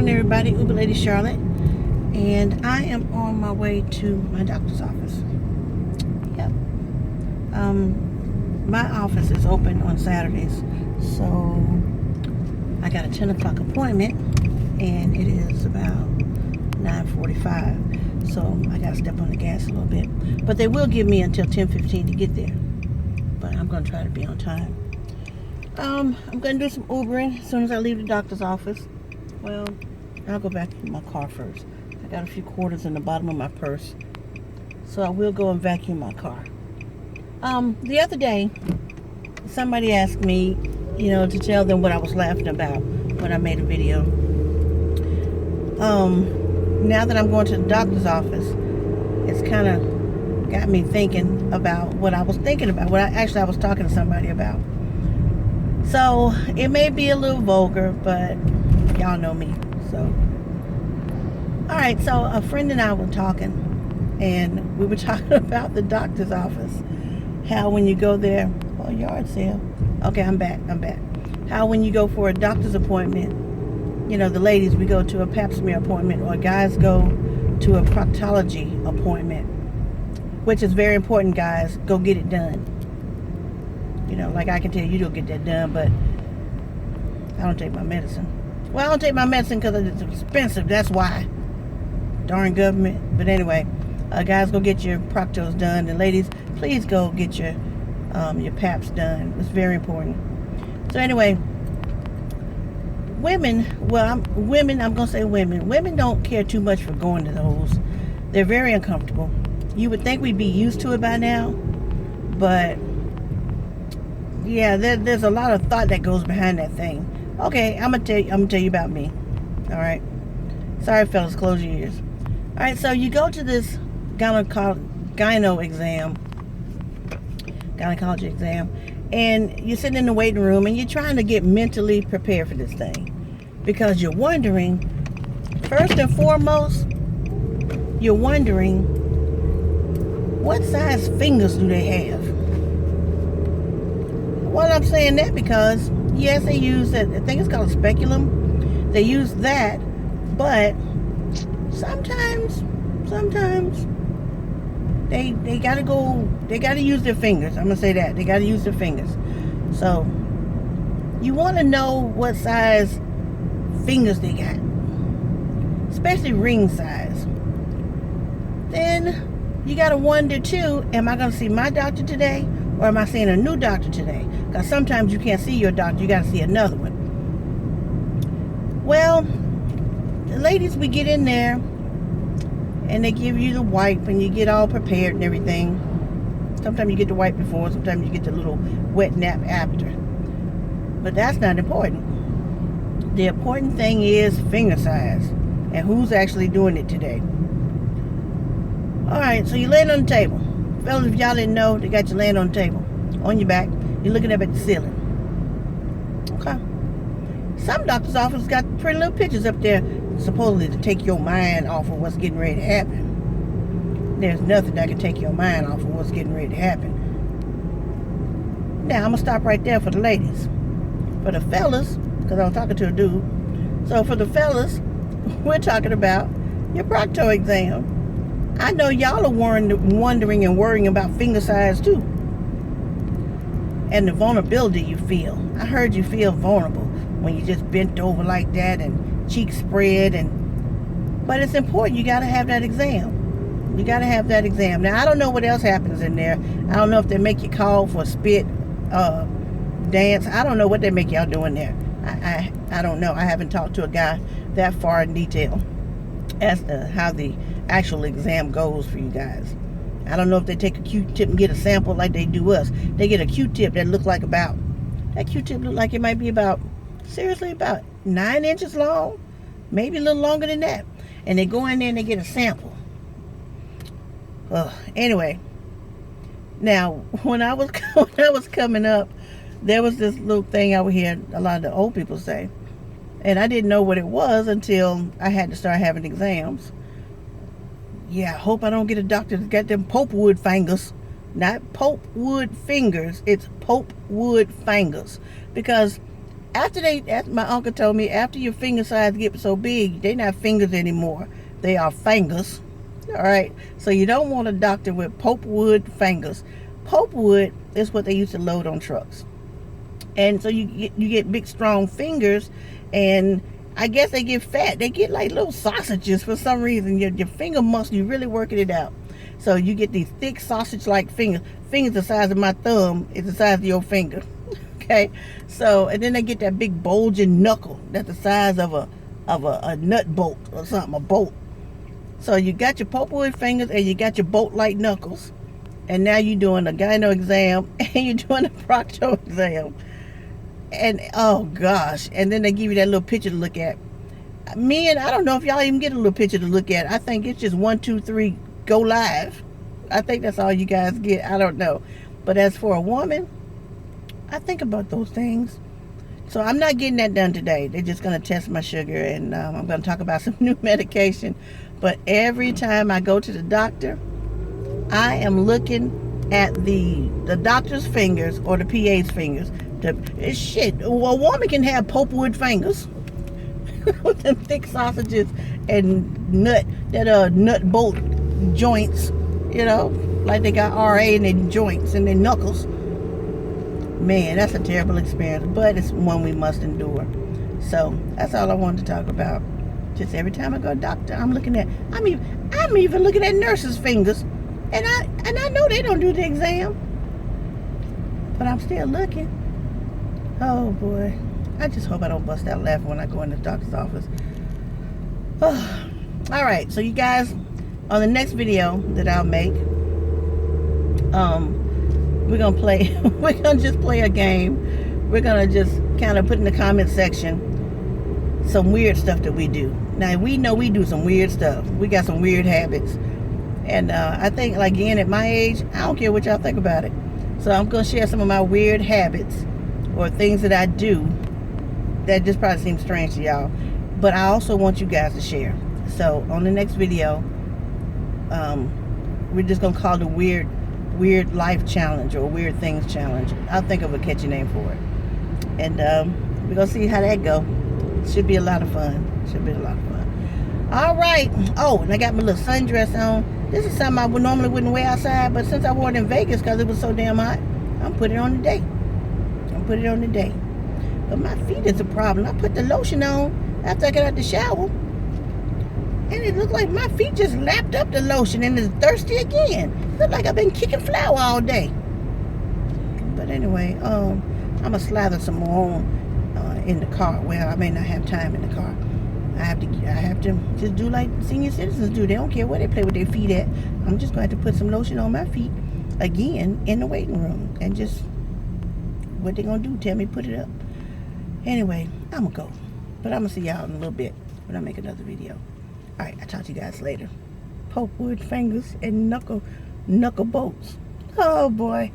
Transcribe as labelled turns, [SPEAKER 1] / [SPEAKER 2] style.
[SPEAKER 1] morning, everybody. Uber Lady Charlotte, and I am on my way to my doctor's office. Yep. My office is open on Saturdays, so I got a 10 o'clock appointment, and it is about 9:45. So I got to step on the gas a little bit, but they will give me until 10:15 to get there. But I'm gonna try to be on time. I'm gonna do some Ubering as soon as I leave the doctor's office. Well, I'll go back to my car first. I got a few quarters in the bottom of my purse, so I will go and vacuum my car. The other day, somebody asked me, to tell them what I was laughing about when I made a video. Now that I'm going to the doctor's office, it's kind of got me thinking about what I was thinking about, I was talking to somebody about. So it may be a little vulgar, but y'all know me. So, all right. So a friend and I were talking, and we were talking about the doctor's office. How when you go there, yard sale. Okay, I'm back. How when you go for a doctor's appointment, the ladies, we go to a pap smear appointment, or guys go to a proctology appointment, which is very important, guys. Go get it done. Like I can tell you don't get that done, but I don't take my medicine. Well, I don't take my medicine because it's expensive. That's why. Darn government. But anyway, guys, go get your proctos done. And ladies, please go get your paps done. It's very important. So anyway, women don't care too much for going to those. They're very uncomfortable. You would think we'd be used to it by now, but yeah, there's a lot of thought that goes behind that thing. Okay, I'm gonna tell you about me. All right. Sorry, fellas, close your ears. All right, so you go to this gynecology exam, and you're sitting in the waiting room, and you're trying to get mentally prepared for this thing, because you're wondering, first and foremost, what size fingers do they have? Well, I'm saying that because, yes, they use that, I think it's called a speculum. They use that, but sometimes they gotta use their fingers. I'm gonna say that. They gotta use their fingers. So, you wanna know what size fingers they got, especially ring size. Then, you gotta wonder too, am I gonna see my doctor today, or am I seeing a new doctor today? Because sometimes you can't see your doctor, you gotta see another one. Well, the ladies, we get in there, and they give you the wipe, and you get all prepared and everything. Sometimes you get the wipe before, sometimes you get the little wet nap after. But that's not important. The important thing is finger size, and who's actually doing it today. Alright, so you're laying on the table. Fellas, if y'all didn't know, they got you laying on the table, on your back. You're looking up at the ceiling. Okay. Some doctor's offices got pretty little pictures up there, supposedly to take your mind off of what's getting ready to happen. There's nothing that can take your mind off of what's getting ready to happen. Now, I'm going to stop right there for the ladies. For the fellas, because I was talking to a dude. So for the fellas, we're talking about your procto exam. I know y'all are wondering and worrying about finger size too. And the vulnerability you feel. I heard you feel vulnerable when you just bent over like that and cheeks spread. But it's important. You got to have that exam. Now, I don't know what else happens in there. I don't know if they make you call for a spit dance. I don't know what they make y'all do in there. I don't know. I haven't talked to a guy that far in detail as to how the actual exam goes for you guys. I don't know if they take a Q-tip and get a sample like they do us. They get a Q-tip that look like it might be about 9 inches long, maybe a little longer than that. And they go in there and they get a sample. Anyway, now when I was coming up, there was this little thing I would hear a lot of the old people say, and I didn't know what it was until I had to start having exams. Yeah, I hope I don't get a doctor that's got them Pulpwood fingers. Not Pulpwood fingers, it's Pulpwood fingers. Because As my uncle told me, after your finger size get so big, they're not fingers anymore. They are fingers. All right. So you don't want a doctor with pulpwood fingers. Pulpwood is what they used to load on trucks. And so you get big, strong fingers, and I guess they get fat. They get like little sausages for some reason. Your finger muscle, you're really working it out. So you get these thick sausage-like fingers. Fingers the size of my thumb is the size of your finger. Okay, so and then they get that big bulging knuckle that's the size of a nut bolt or something, a bolt. So you got your pulpwood fingers and you got your bolt-like knuckles, and now you're doing a gyno exam and you're doing a procto exam. And oh gosh, and then they give you that little picture to look at. Men, I don't know if y'all even get a little picture to look at. I think it's just 1, 2, 3, go live. I think that's all you guys get. I don't know. But as for a woman, I think about those things. So I'm not getting that done today. They're just going to test my sugar, and I'm going to talk about some new medication. But every time I go to the doctor, I am looking at the doctor's fingers or the PA's fingers. Shit, a woman can have pulpwood fingers with them thick sausages and nut bolt joints, like they got RA in their joints and their knuckles. Man, that's a terrible experience, but it's one we must endure. So that's all I wanted to talk about. Just every time I go to the doctor, I'm even looking at nurses' fingers, and I know they don't do the exam, but I'm still looking. Oh boy, I just hope I don't bust out laughing when I go in the doctor's office. Oh. All right, so you guys, on the next video that I'll make, we're gonna just play a game. We're gonna just kind of put in the comment section some weird stuff that we do. Now we know we do some weird stuff. We got some weird habits, and I think, like, again, at my age, I don't care what y'all think about it. So I'm gonna share some of my weird habits or things that I do that just probably seem strange to y'all, but I also want you guys to share. So on the next video, we're just gonna call the weird life challenge or weird things challenge. I'll think of a catchy name for it, and we're gonna see how that go. Should be a lot of fun. All right. Oh, and I got my little sundress on. This is something I normally wouldn't wear outside, but since I wore it in Vegas because it was so damn hot, I'm putting it on today. But my feet is a problem. I put the lotion on after I got out the shower, and it looked like my feet just lapped up the lotion and is thirsty again. Look like I've been kicking flour all day. But anyway, I'm gonna slather some more on in the car. Well, I may not have time in the car. I have to just do like senior citizens do. They don't care where they play with their feet at. I'm just going to put some lotion on my feet again in the waiting room, and just what they gonna do? Tell me put it up. Anyway, I'm gonna go, but I'm gonna see y'all in a little bit when I make another video. All right, I'll talk to you guys later. Pulpwood fingers and knuckle bolts. Oh boy.